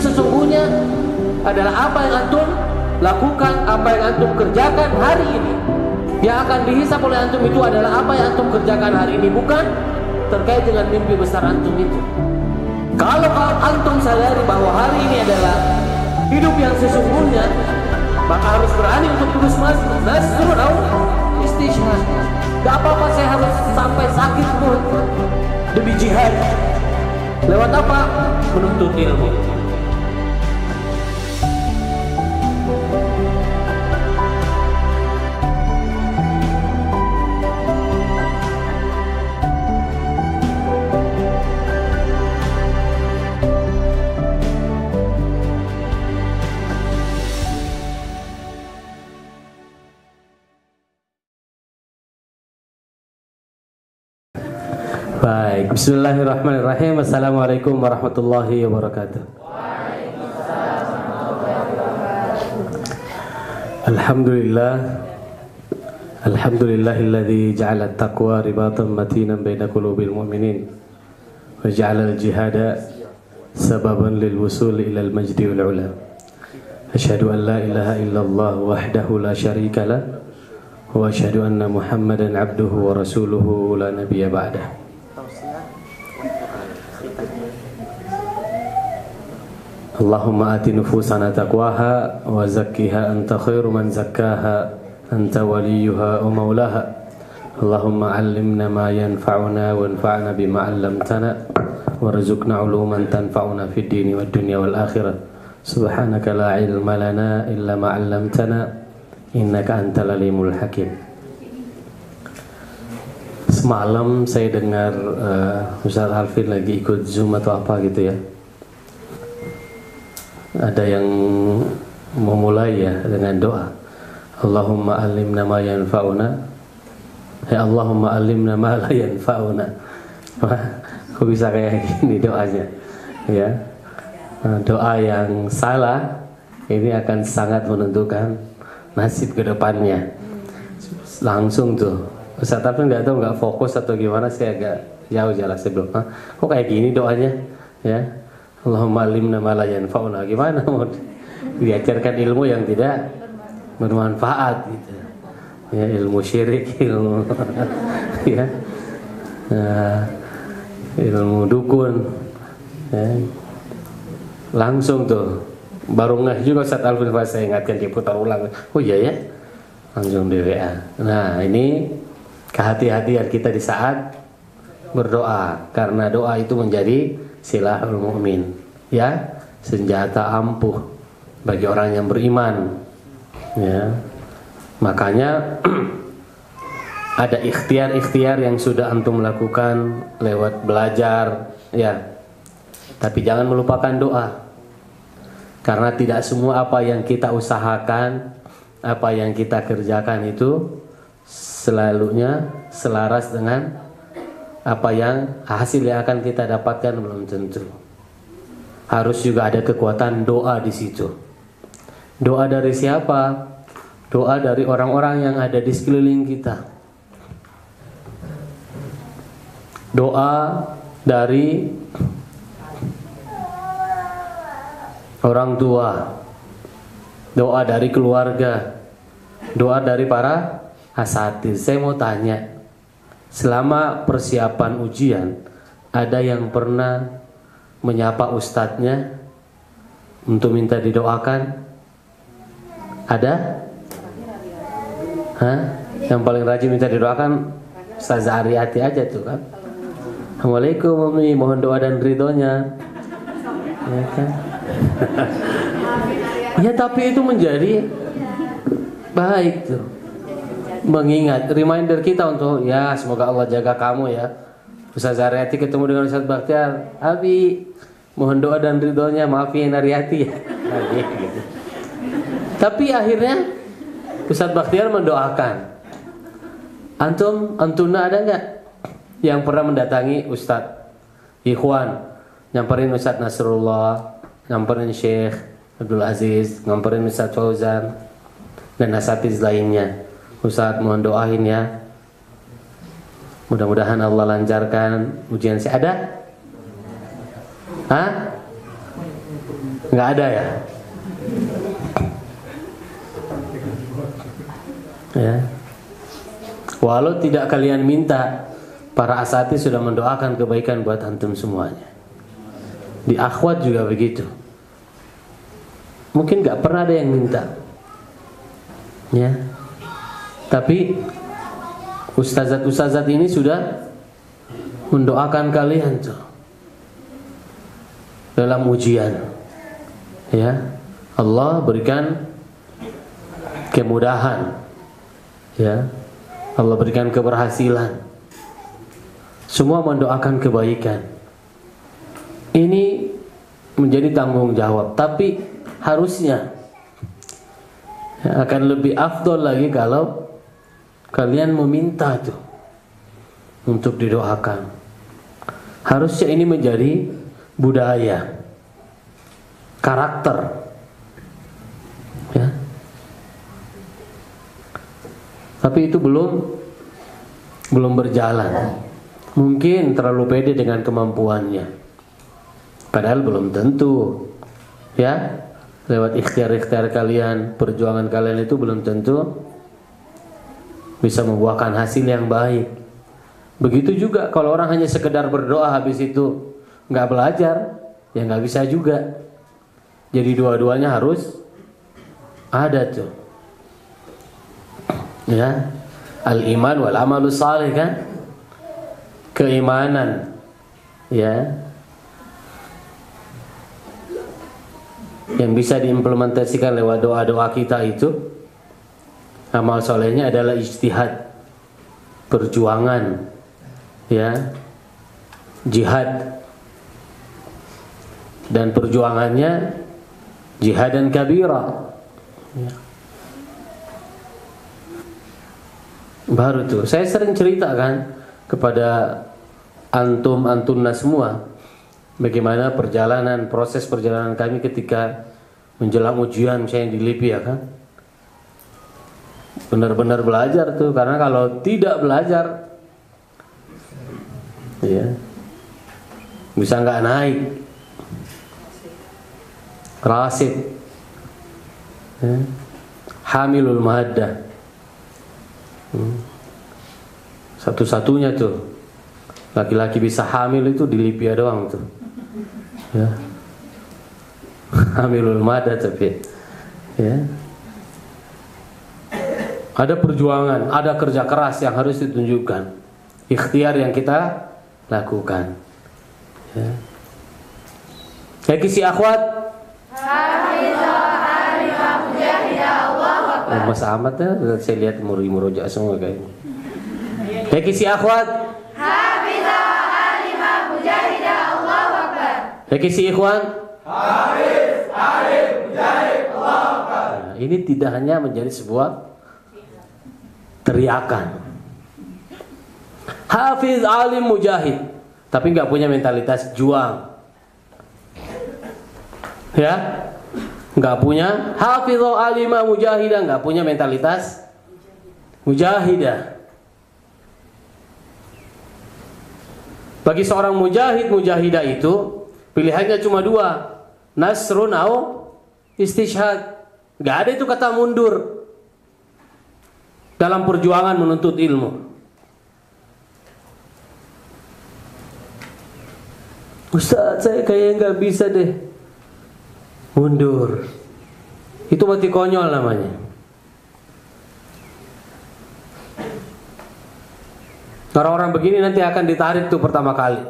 sesungguhnya adalah apa yang antum lakukan, apa yang antum kerjakan hari ini. Yang akan dihisap oleh antum itu adalah apa yang antum kerjakan hari ini, bukan terkait dengan mimpi besar antum itu. Kalau antum sadari bahwa hari ini adalah hidup yang sesungguhnya, maka harus berani untuk terus nasrul atau istishhad. Gak apa-apa saya harus sampai sakit pun demi jihad. Lewat apa? Menuntut ilmu. Baik, bismillahirrahmanirrahim. Assalamualaikum warahmatullahi wabarakatuh. Alhamdulillah, alhamdulillahilladzi ja'ala at-taqwa ribatan matinan baina qulubil mu'minin wa ja'ala al-jihada sababan lil wusul ila al-majdi wal 'ula. Asyhadu an la ilaha illallah wahdahu la syarika lah wa asyhadu anna Muhammadan 'abduhu wa rasuluhu la nabiyya ba'dah. Allahumma ati nufusana taqwaha wa zakkiha anta khairu man zakkaha anta waliyuha wa maulaha. Allahumma 'allimna ma yanfa'una wanfa'na bima 'allamtana warzuqna 'uluman tanfa'una fid dini wad dunya wal akhirah. Subhanaka la 'ilma lana illa ma 'allamtana innaka antal alimul hakim. Semalam saya dengar Ustaz Alvin lagi ikut Zoom atau apa gitu ya. Ada yang memulai ya dengan doa, Allahumma alimna ma yanfa'una, ya Allahumma alimna ma la yanfa'una. Kok bisa kayak gini doanya ya? Doa yang salah ini akan sangat menentukan nasib ke depannya. Langsung tuh Ustaz tapi nggak tahu, nggak fokus atau gimana, saya agak jauh jalan sebelum. Kok kayak gini doanya ya? Allahumma alimna ma la yanfa'una. Gimana mau diajarkan ilmu yang tidak bermanfaat gitu. Ya, ilmu syirik, ilmu ya. Ilmu dukun. Ya. Langsung tuh baru ngeh juga Ustaz Alvin pas saya ingatkan, diputar ulang. Oh iya ya. Langsung di WA. Nah, ini kehati-hatian kita di saat berdoa, karena doa itu menjadi silahul mu'min ya, senjata ampuh bagi orang yang beriman ya. Makanya ada ikhtiar-ikhtiar yang sudah antum lakukan lewat belajar ya, tapi jangan melupakan doa, karena tidak semua apa yang kita usahakan, apa yang kita kerjakan itu selalunya selaras dengan apa yang hasil yang akan kita dapatkan, belum tentu. Harus juga ada kekuatan doa di situ. Doa dari siapa? Doa dari orang-orang yang ada di sekeliling kita. Doa dari orang tua. Doa dari keluarga. Doa dari para asatiz. Saya mau tanya, selama persiapan ujian, ada yang pernah menyapa ustadznya untuk minta didoakan? Ada? Hah? Yang paling rajin minta didoakan Ustaz Ariyati aja tuh kan. Assalamualaikum Umi, mohon doa dan ridhonya. Ya kan? Ya tapi itu menjadi baik tuh, mengingat, reminder kita untuk ya semoga Allah jaga kamu ya. Ustaz Ariyati ketemu dengan Ustaz Bakhtiar, Abi mohon doa dan ridhonya, maafin Ariyati ya. Gitu. Tapi akhirnya Ustaz Bakhtiar mendoakan. Antuna ada nggak yang pernah mendatangi Ustaz Ikhwan, nyamperin Ustaz Nasrullah, nyamperin Syekh Abdul Aziz, nyamperin Ustaz Fauzan dan asatiz lainnya? Ustaz mohon doain ya, mudah-mudahan Allah lancarkan ujian saya. Ada? Hah? Nggak ada ya? Ya. Walau tidak kalian minta, para asatidz sudah mendoakan kebaikan buat antum semuanya. Di akhwat juga begitu. Mungkin nggak pernah ada yang minta, ya. Tapi ustazat ini sudah mendoakan kalian tuh dalam ujian. Ya, Allah berikan kemudahan. Ya, Allah berikan keberhasilan. Semua mendoakan kebaikan. Ini menjadi tanggung jawab. Tapi harusnya akan lebih afdol lagi kalau kalian meminta tuh untuk didoakan. Harusnya ini menjadi budaya, karakter. Ya. Tapi itu belum berjalan. Mungkin terlalu pede dengan kemampuannya. Padahal belum tentu. Ya, lewat ikhtiar-ikhtiar kalian, perjuangan kalian itu belum tentu bisa membuahkan hasil yang baik. Begitu juga kalau orang hanya sekedar berdoa habis itu nggak belajar, ya nggak bisa juga. Jadi dua-duanya harus ada tuh. Ya, al-iman wal amalu salih kan? Keimanan, ya, yang bisa diimplementasikan lewat doa-doa kita itu, amal solehnya adalah ijtihad, perjuangan, ya, jihad, dan perjuangannya jihad dan kabira. Ya. Baru tuh, saya sering ceritakan kepada antum-antunna semua bagaimana proses perjalanan kami ketika menjelang ujian misalnya di LIPI, ya kan. Benar-benar belajar tuh, karena kalau tidak belajar, ya, bisa nggak naik. Rasid, ya. Hamilul maddah, satu-satunya tuh laki-laki bisa hamil itu di Libya doang tuh, ya. Hamilul maddah, tapi ya ada perjuangan, ada kerja keras yang harus ditunjukkan, ikhtiar yang kita lakukan, ya. Kisi akhwat Mas Ahmad ya, saya lihat murojaah semua kayaknya. Kisi akhwat hafizah alimah mujahidah Allahu akbar. Kisi ikhwan hafiz alim mujahid Allahu akbar. Nah, ini tidak hanya menjadi sebuah teriakan, hafiz alim mujahid, tapi nggak punya mentalitas juang, ya, nggak punya hafizul alimah mujahidah, nggak punya mentalitas mujahidah. Bagi seorang mujahid, mujahidah itu pilihannya cuma dua, nasrun au istishhad. Nggak ada itu kata mundur dalam perjuangan menuntut ilmu. Ustaz, saya kayaknya nggak bisa deh mundur. Itu mati konyol namanya. Orang-orang begini nanti akan ditarik tuh pertama kali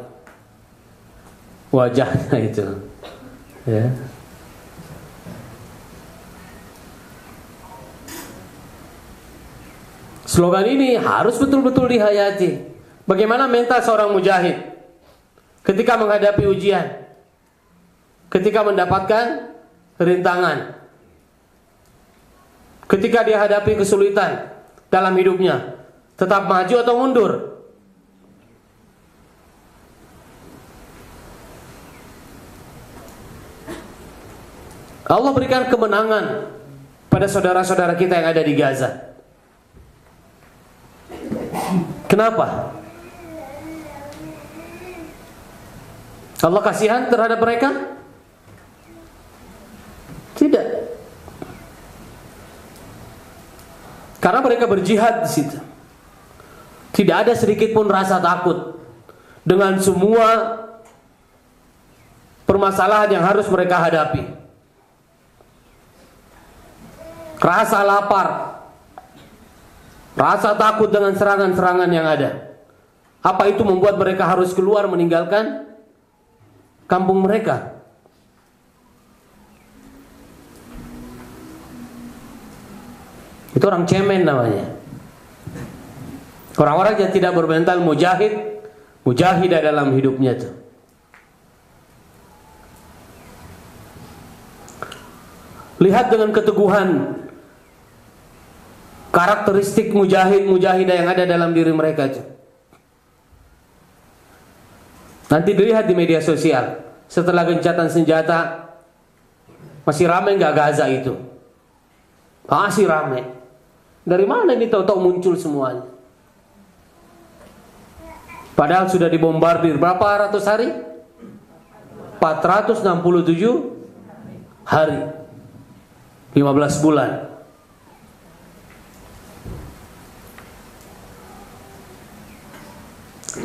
wajahnya itu, ya. Slogan ini harus betul-betul dihayati. Bagaimana mental seorang mujahid ketika menghadapi ujian, ketika mendapatkan rintangan, ketika dia hadapi kesulitan dalam hidupnya, tetap maju atau mundur? Allah berikan kemenangan pada saudara-saudara kita yang ada di Gaza. Kenapa? Allah kasihan terhadap mereka? Karena mereka berjihad di situ. Tidak ada sedikit pun rasa takut dengan semua permasalahan yang harus mereka hadapi. Rasa lapar, rasa takut dengan serangan-serangan yang ada. Apa itu membuat mereka harus keluar meninggalkan kampung mereka? Itu orang cemen namanya. Orang-orang yang tidak bermental mujahidah dalam hidupnya itu. Lihat dengan keteguhan karakteristik mujahidah yang ada dalam diri mereka itu. Nanti dilihat di media sosial, setelah gencatan senjata masih ramai nggak Gaza itu? Masih ramai. Dari mana ini tahu-tahu muncul semuanya? Padahal sudah dibombardir berapa ratus hari? 467 hari. 15 bulan.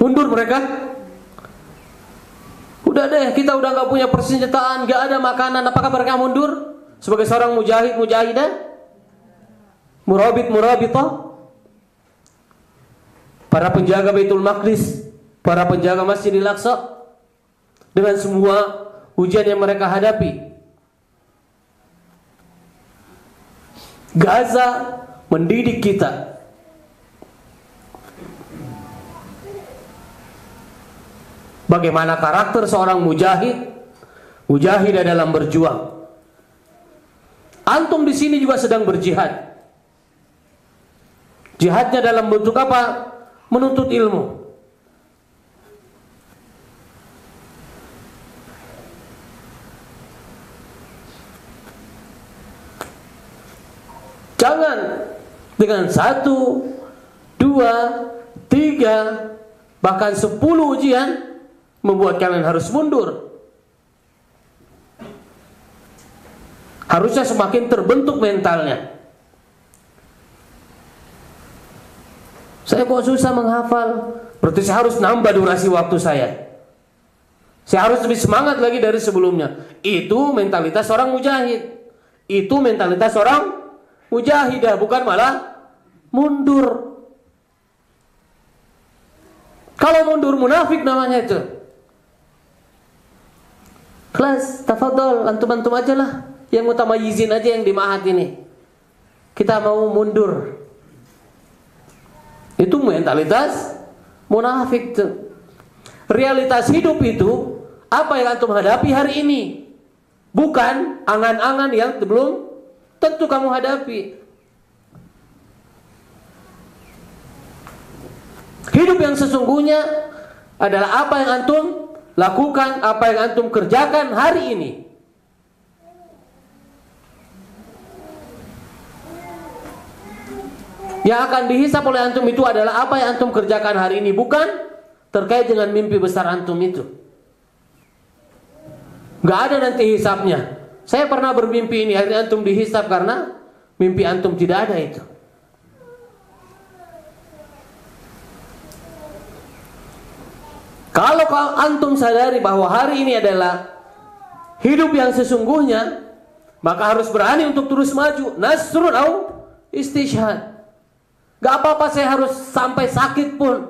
Mundur mereka. Udah deh, kita udah gak punya persenjataan, gak ada makanan. Apakah mereka mundur? Sebagai seorang mujahidah? Murabitah? Para penjaga Baitul Maqdis, para penjaga Masjidil Aqsa, dengan semua ujian yang mereka hadapi. Gaza mendidik kita bagaimana karakter seorang mujahidah dalam berjuang. Antum di sini juga sedang berjihad. Jihadnya dalam bentuk apa? Menuntut ilmu. Jangan dengan 1, 2, 3, bahkan 10 ujian membuat kalian harus mundur. Harusnya semakin terbentuk mentalnya. Saya kok susah menghafal, berarti saya harus nambah durasi waktu saya. Saya harus lebih semangat lagi dari sebelumnya. Itu mentalitas orang mujahid. Itu mentalitas orang mujahidah, bukan malah mundur. Kalau mundur munafik namanya itu. Kelas, tafadhol, antum-antum aja lah yang mutamayizin aja yang di ma'had ini. Kita mau mundur. Itu mentalitas munafik tuh. Realitas hidup itu apa yang antum hadapi hari ini, bukan angan-angan yang belum tentu kamu hadapi. Hidup yang sesungguhnya adalah apa yang antum lakukan, apa yang antum kerjakan hari ini. Yang akan dihisap oleh antum itu adalah apa yang antum kerjakan hari ini, bukan terkait dengan mimpi besar antum itu. Gak ada nanti hisapnya. Saya pernah bermimpi ini, akhirnya antum dihisap karena mimpi antum tidak ada itu. Kalau antum sadari bahwa hari ini adalah hidup yang sesungguhnya, maka harus berani untuk terus maju. Nasrun au istishhad. Gak apa-apa saya harus sampai sakit pun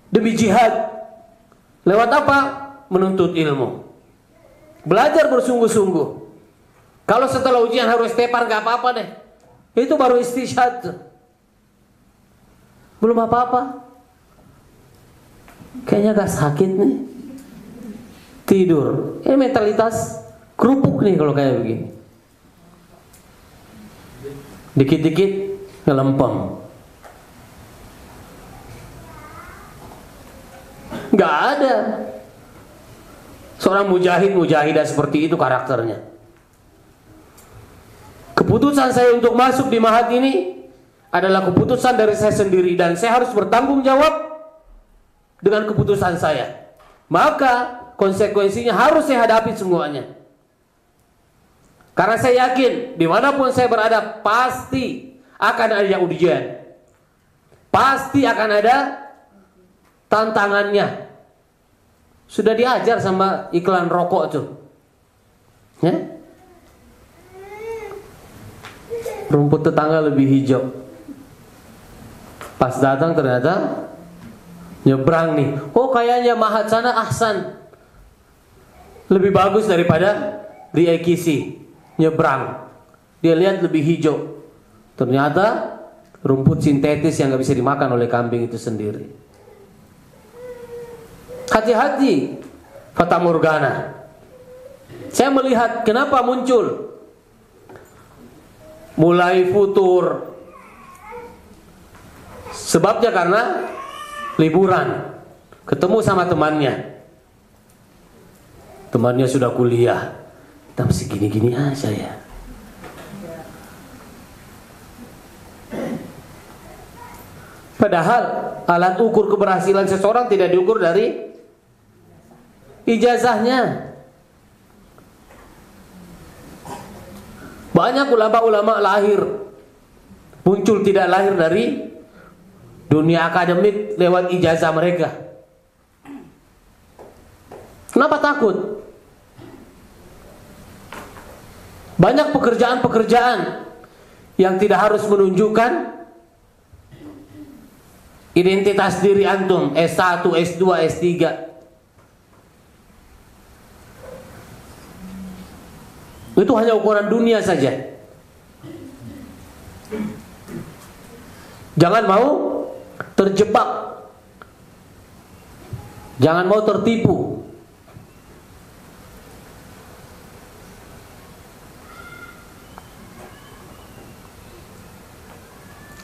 demi jihad. Lewat apa? Menuntut ilmu. Belajar bersungguh-sungguh. Kalau setelah ujian harus tepar, gak apa-apa deh. Itu baru istishhad. Belum apa-apa. Kayaknya gak sakit nih. Tidur. Ini mentalitas kerupuk nih kalau kayak begini. Dikit-dikit ngelempeng. Gak ada. Seorang mujahidah seperti itu karakternya. Keputusan saya untuk masuk di ma'had ini adalah keputusan dari saya sendiri, dan saya harus bertanggung jawab dengan keputusan saya. Maka konsekuensinya harus saya hadapi semuanya. Karena saya yakin dimanapun saya berada, pasti akan ada ujian. Pasti akan ada tantangannya. Sudah diajar sama iklan rokok tuh. Ya? Rumput tetangga lebih hijau. Pas datang ternyata nyebrang nih. Oh, kayaknya Mahat sana ahsan. Lebih bagus daripada di Ekisi. Nyebrang. Dia lihat lebih hijau. Ternyata rumput sintetis yang gak bisa dimakan oleh kambing itu sendiri. Hati-hati fata morgana. Saya melihat kenapa muncul mulai futur. Sebabnya karena liburan, ketemu sama temannya. Temannya sudah kuliah, kita masih gini-gini aja ya. Padahal alat ukur keberhasilan seseorang tidak diukur dari ijazahnya. Banyak ulama-ulama lahir, muncul tidak lahir dari dunia akademik lewat ijazah mereka. Kenapa takut? Banyak pekerjaan-pekerjaan yang tidak harus menunjukkan identitas diri antum, S1, S2, S3. Itu hanya ukuran dunia saja. Jangan mau terjebak. Jangan mau tertipu.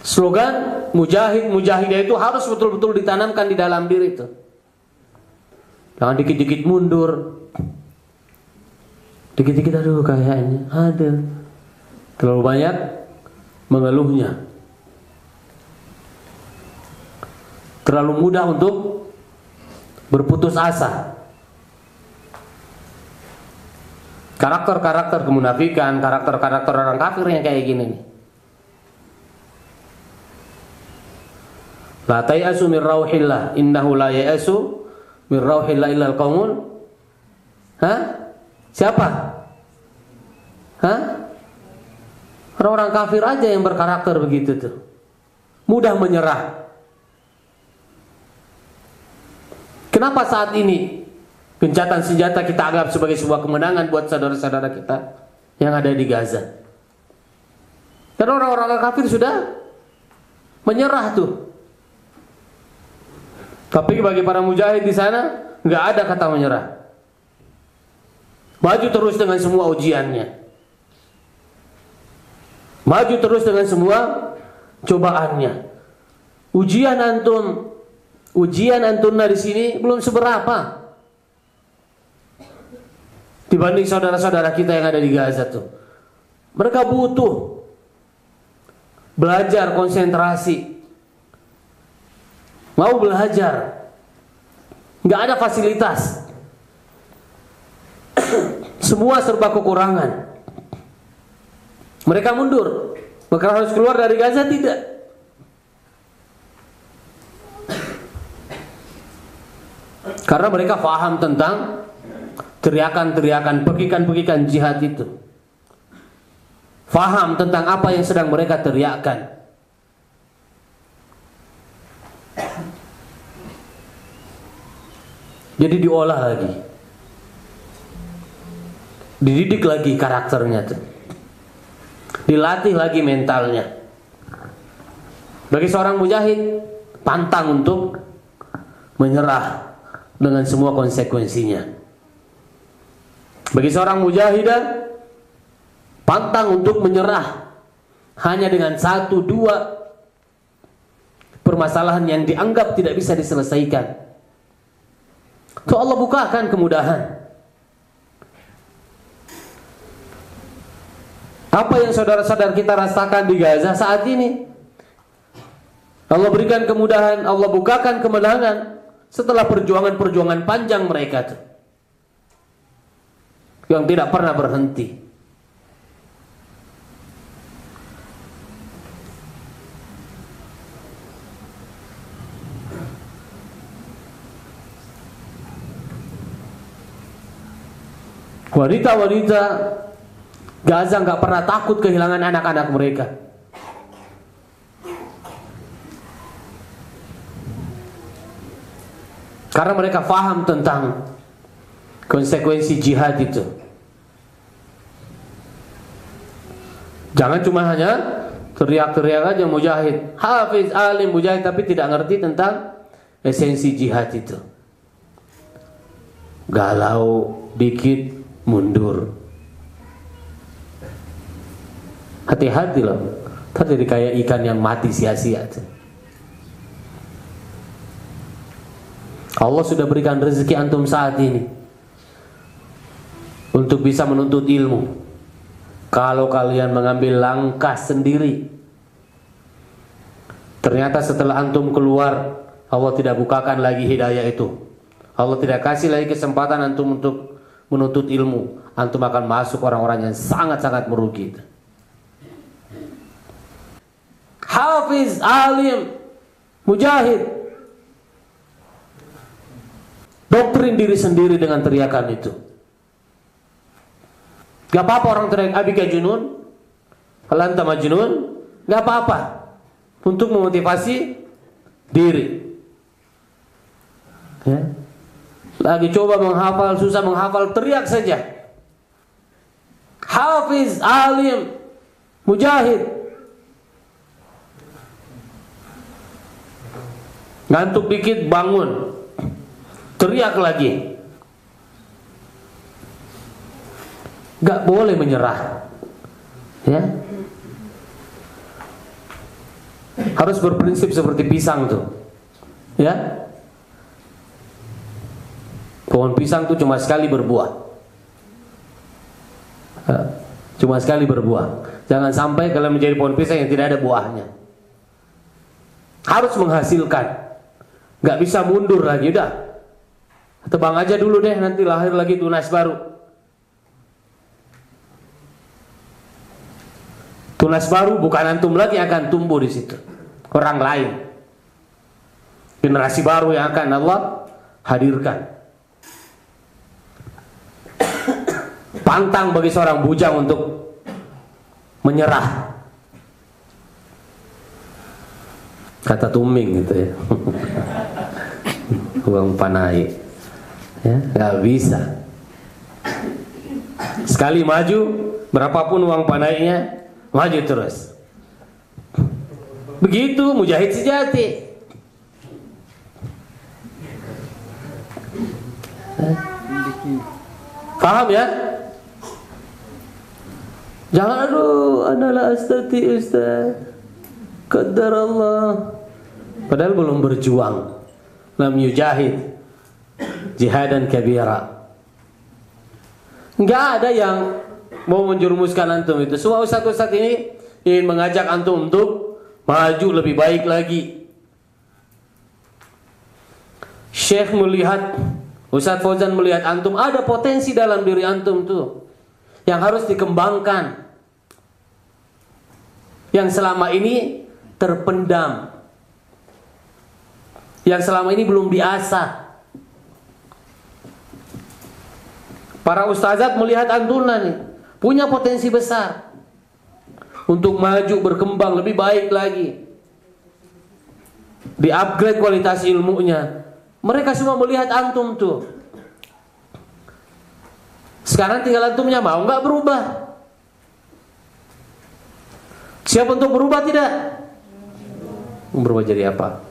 Slogan mujahid-mujahidah itu harus betul-betul ditanamkan di dalam diri itu. Jangan dikit-dikit mundur. Dikit-dikit aduh kayaknya ada. Terlalu banyak mengeluhnya. Terlalu mudah untuk berputus asa. Karakter-karakter kemunafikan, karakter-karakter orang kafir yang kayak gini nih. La tayasu min rauhillah, innahu la yayasu min rauhillah illa al-qaumul. Siapa? Orang-orang kafir aja yang berkarakter begitu tuh. Mudah menyerah. Kenapa saat ini gencatan senjata kita anggap sebagai sebuah kemenangan buat saudara-saudara kita yang ada di Gaza? Karena orang-orang kafir sudah menyerah tuh. Tapi bagi para mujahid di sana nggak ada kata menyerah. Maju terus dengan semua ujiannya. Maju terus dengan semua cobaannya. Ujian antunna di sini belum seberapa dibanding saudara-saudara kita yang ada di Gaza tuh. Mereka butuh belajar konsentrasi. Mau belajar, nggak ada fasilitas, semua serba kekurangan. Mereka mundur, mereka harus keluar dari Gaza tidak. Karena mereka paham tentang teriakan-teriakan, pekikan-pekikan jihad itu. Paham tentang apa yang sedang mereka teriakkan. Jadi diolah lagi, dididik lagi karakternya tuh, dilatih lagi mentalnya. Bagi seorang mujahid, pantang untuk menyerah dengan semua konsekuensinya. Bagi seorang mujahidah, pantang untuk menyerah hanya dengan 1-2 permasalahan yang dianggap tidak bisa diselesaikan. Tuh Allah bukakan kemudahan. Apa yang saudara-saudara kita rasakan di Gaza saat ini, Allah berikan kemudahan, Allah bukakan kemenangan setelah perjuangan-perjuangan panjang mereka tuh, yang tidak pernah berhenti. Wanita-wanita Gaza nggak pernah takut kehilangan anak-anak mereka. Karena mereka faham tentang konsekuensi jihad itu. Jangan cuma hanya teriak-teriak aja mujahid, hafiz, alim, mujahid, tapi tidak ngerti tentang esensi jihad itu. Galau dikit mundur. Hati-hati loh, ntar jadi kayak ikan yang mati sia-sia. Allah sudah berikan rezeki antum saat ini untuk bisa menuntut ilmu. Kalau kalian mengambil langkah sendiri, ternyata setelah antum keluar, Allah tidak bukakan lagi hidayah itu. Allah tidak kasih lagi kesempatan antum untuk menuntut ilmu. Antum akan masuk orang-orang yang sangat-sangat merugi. Hafiz, alim, mujahid, doktrin diri sendiri dengan teriakan itu. Gak apa-apa orang teriak abika junun, lanta majnun, gak apa-apa. Untuk memotivasi diri. Ya. Lagi coba menghafal, susah menghafal, teriak saja. Hafiz, alim, mujahid. Ngantuk dikit bangun, teriak lagi. Gak boleh menyerah, ya. Harus berprinsip seperti pisang tuh, ya. Pohon pisang tuh cuma sekali berbuah, cuma sekali berbuah. Jangan sampai kalian menjadi pohon pisang yang tidak ada buahnya. Harus menghasilkan, gak bisa mundur lagi, udah. Tebang aja dulu deh, nanti lahir lagi tunas baru. Tunas baru bukan antum lagi akan tumbuh di situ, orang lain, generasi baru yang akan Allah hadirkan. Pantang bagi seorang bujang untuk menyerah, kata Tuming gitu ya. Uang panai, ya nggak bisa. Sekali maju, berapapun uang panainya, maju terus. Begitu mujahid sejati. Paham ya? Jangan aduh, analah astati ustaz, qadar Allah. Padahal belum berjuang, lam yujahid jihadan kabira. Enggak ada yang mau menjerumuskan antum itu. Semua ustaz-ustaz ini ingin mengajak antum untuk maju lebih baik lagi. Syekh melihat, Ustaz Fauzan melihat antum ada potensi dalam diri antum tuh yang harus dikembangkan, yang selama ini terpendam, yang selama ini belum diasah. Para ustazat melihat antum nih punya potensi besar untuk maju, berkembang lebih baik lagi, di-upgrade kualitas ilmunya. Mereka semua melihat antum tuh. Sekarang tinggal antumnya mau nggak berubah. Siap untuk berubah tidak? Berubah jadi apa?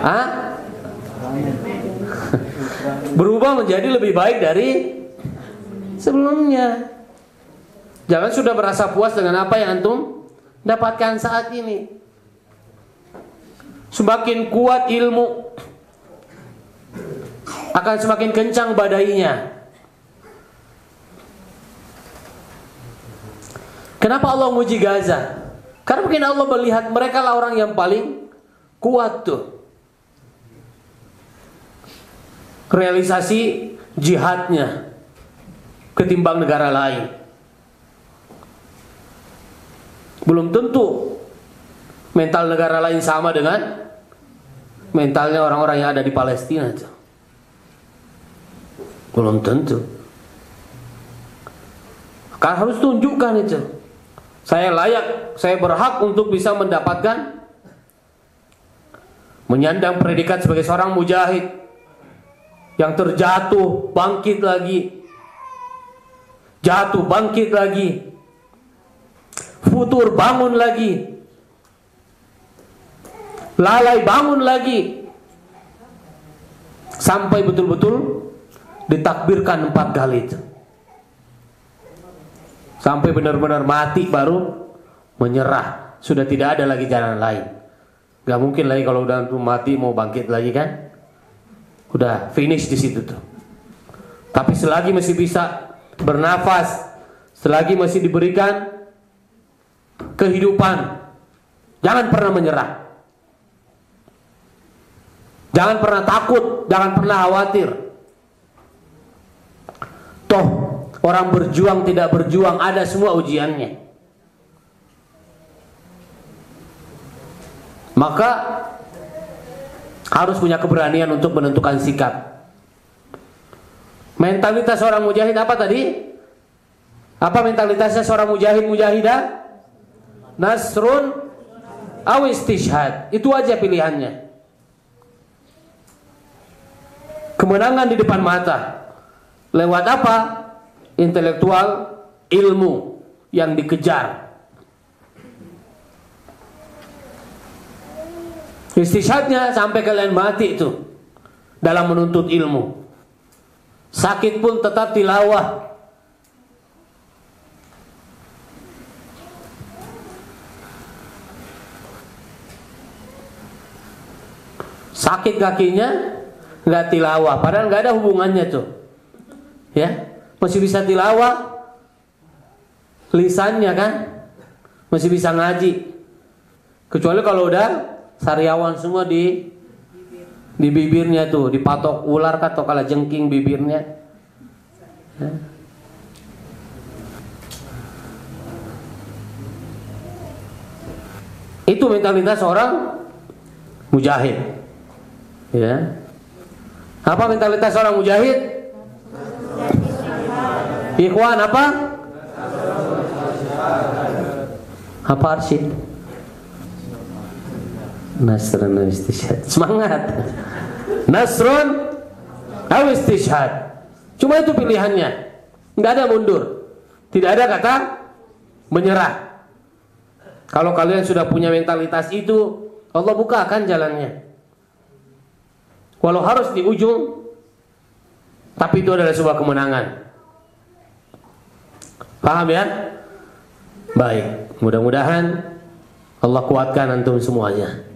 Hah? Berubah menjadi lebih baik dari sebelumnya. Jangan sudah merasa puas dengan apa yang antum dapatkan saat ini. Semakin kuat ilmu, akan semakin kencang badainya. Kenapa Allah muji Gaza? Karena mungkin Allah melihat mereka lah orang yang paling kuat tuh. Realisasi jihadnya ketimbang negara lain. Belum tentu mental negara lain sama dengan mentalnya orang-orang yang ada di Palestina itu. Belum tentu. Kan harus tunjukkan itu. Saya layak, saya berhak untuk bisa mendapatkan, menyandang predikat sebagai seorang mujahid yang terjatuh, bangkit lagi, jatuh, bangkit lagi, futur, bangun lagi, lalai, bangun lagi, sampai betul-betul ditakbirkan 4 kali itu, sampai benar-benar mati baru menyerah. Sudah tidak ada lagi jalan lain. Gak mungkin lagi kalau udah mati mau bangkit lagi kan, udah finish di situ tuh. Tapi selagi masih bisa bernafas, selagi masih diberikan kehidupan, jangan pernah menyerah. Jangan pernah takut, jangan pernah khawatir. Toh orang berjuang tidak berjuang, ada semua ujiannya. Maka harus punya keberanian untuk menentukan sikap. Mentalitas seorang mujahid apa tadi? Apa mentalitasnya seorang mujahid, mujahidah? Nasrun aw istishhad. Itu aja pilihannya. Kemenangan di depan mata. Lewat apa? Intelektual, ilmu yang dikejar. Istishhadnya sampai kalian mati itu dalam menuntut ilmu. Sakit pun tetap tilawah. Sakit kakinya nggak tilawah, padahal nggak ada hubungannya tuh, ya masih bisa tilawah, lisannya kan masih bisa ngaji, kecuali kalau udah sariawan semua di bibirnya tuh, dipatok ular atau kala jengking bibirnya, ya. Itu mentalitas orang mujahid, ya. Apa mentalitas orang mujahid? Ikhwan apa? Apa arsyid? Nasrun istishhad. Semangat. Nasrun aw istishhad. Cuma itu pilihannya. Enggak ada mundur. Tidak ada kata menyerah. Kalau kalian sudah punya mentalitas itu, Allah bukakan jalannya. Walau harus di ujung, tapi itu adalah sebuah kemenangan. Paham ya? Baik, mudah-mudahan Allah kuatkan antum semuanya.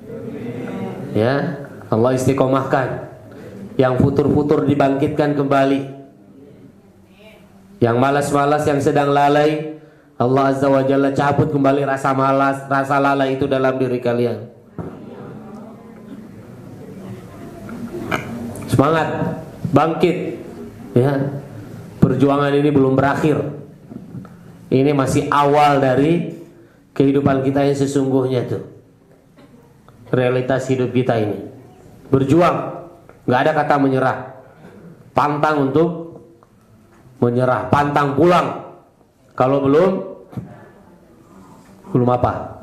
Ya, Allah istiqomahkan. Yang futur-futur dibangkitkan kembali. Yang malas-malas, yang sedang lalai, Allah Azza wa Jalla cabut kembali rasa malas, rasa lalai itu dalam diri kalian. Semangat, bangkit, ya. Perjuangan ini belum berakhir. Ini masih awal dari kehidupan kita yang sesungguhnya tuh. Realitas hidup kita ini. Berjuang, nggak ada kata menyerah. Pantang untuk menyerah, pantang pulang. Kalau belum apa?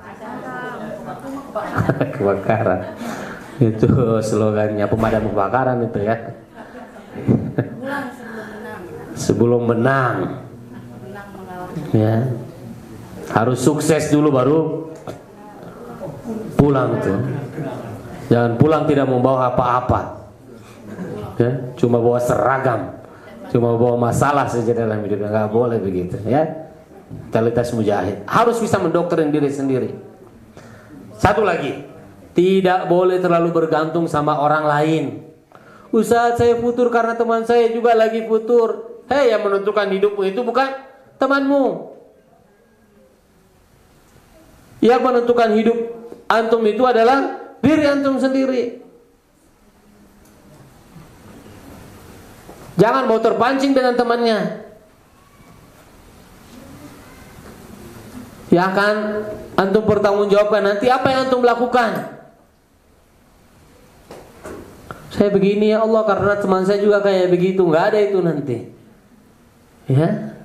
Kebakaran. Itu slogannya pemadam kebakaran itu ya. Sebelum menang. Ya. Harus sukses dulu baru pulang tuh. Jangan pulang tidak membawa apa-apa. Ya, cuma bawa seragam. Cuma bawa masalah saja dalam hidupnya. Enggak boleh begitu, ya. Mentalitas mujahid. Harus bisa mendoktrin diri sendiri. Satu lagi. Tidak boleh terlalu bergantung sama orang lain. Ustaz, saya futur karena teman saya juga lagi futur. Hei, yang menentukan hidupmu itu bukan temanmu. Yang menentukan hidup antum itu adalah diri antum sendiri. Jangan mau terpancing dengan temannya. Ya kan, antum bertanggungjawabkan nanti apa yang antum lakukan. Saya begini ya Allah karena teman saya juga kayak begitu. Nggak ada itu nanti. Ya.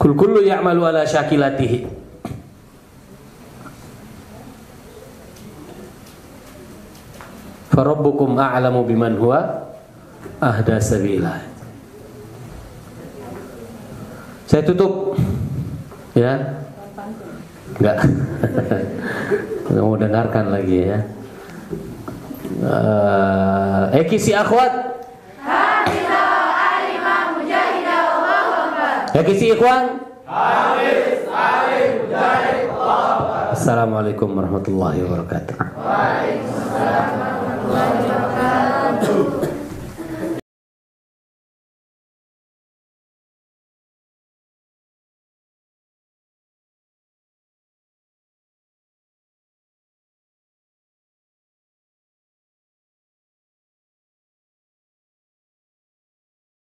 Kul kullu ya'malu ala syakilatihi. Farabbukum a'lamu biman huwa ahda sabila. Saya tutup ya. Enggak. Enggak mau dengarkan lagi ya. Kisi akhwat. Kisi ikhwan. Assalamualaikum warahmatullahi wabarakatuh. Waalaikumsalam warahmatullahi wabarakatuh.